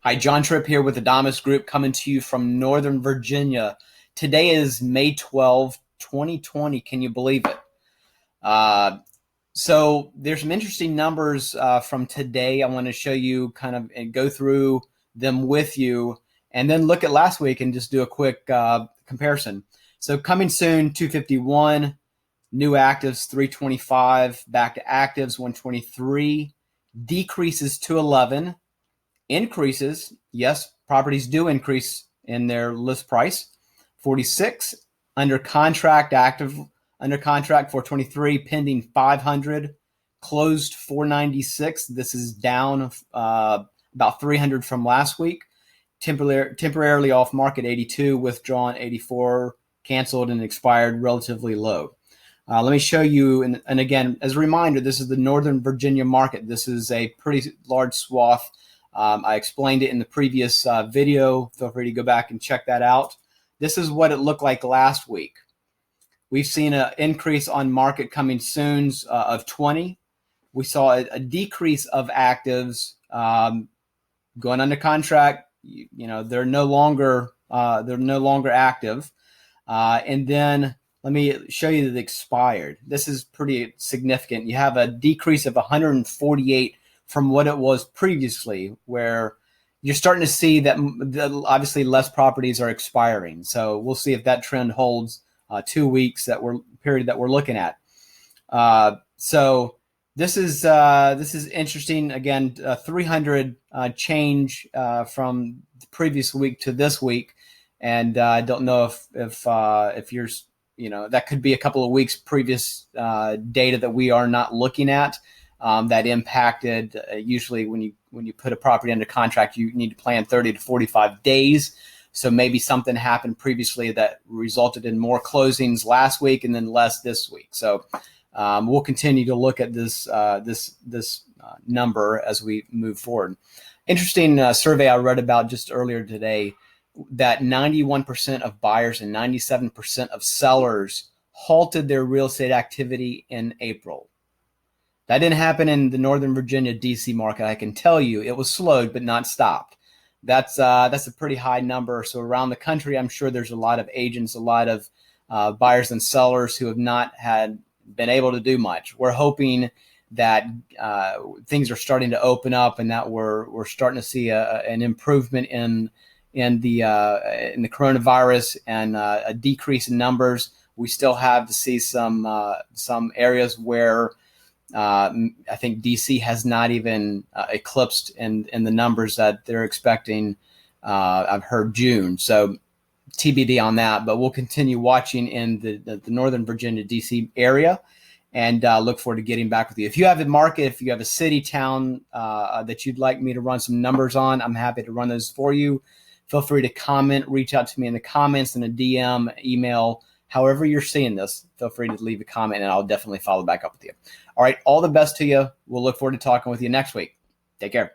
Hi, Jon Tripp here with the Domus Group coming to you from Northern Virginia. Today is May 12, 2020. Can you believe it? So there's some interesting numbers from today. I want to show you kind of and go through them with you and then look at last week and just do a quick comparison. So coming soon, 251, new actives 325, back to actives 123, decreases 211. Increases, yes, properties do increase in their list price. 46 under contract, active under contract 423, pending 500, closed 496. This is down about 300 from last week. Temporarily off market 82, withdrawn 84, canceled and expired relatively low. Let me show you, and again, as a reminder, this is the Northern Virginia market. This is a pretty large swath. I explained it in the previous video. Feel free to go back and check that out. This is what it looked like last week. We've seen an increase on market coming soon of 20. We saw a decrease of actives going under contract. They're no longer active. And then let me show you the expired. This is pretty significant. You have a decrease of 148 from what it was previously, where you're starting to see that obviously less properties are expiring. So we'll see if that trend holds 2 weeks period that we're looking at. So this is interesting. Again, 300 change from the previous week to this week, and I don't know if you're that could be a couple of weeks previous data that we are not looking at. That impacted usually when you put a property under contract, you need to plan 30 to 45 days. So maybe something happened previously that resulted in more closings last week and then less this week. So we'll continue to look at this number as we move forward. Interesting survey I read about just earlier today that 91% of buyers and 97% of sellers halted their real estate activity in April. That didn't happen in the Northern Virginia, D.C. market. I can tell you it was slowed, but not stopped. That's a pretty high number. So around the country, I'm sure there's a lot of agents, a lot of buyers and sellers who have not been able to do much. We're hoping that things are starting to open up and that we're starting to see an improvement in the coronavirus and a decrease in numbers. We still have to see some areas where I think DC has not even eclipsed in the numbers that they're expecting. I've heard June, so TBD on that. But we'll continue watching in the Northern Virginia, DC area, and look forward to getting back with you. If you have a market, if you have a city, town that you'd like me to run some numbers on, I'm happy to run those for you. Feel free to comment, reach out to me in the comments, in a DM, email. However you're seeing this, feel free to leave a comment and I'll definitely follow back up with you. All right, all the best to you. We'll look forward to talking with you next week. Take care.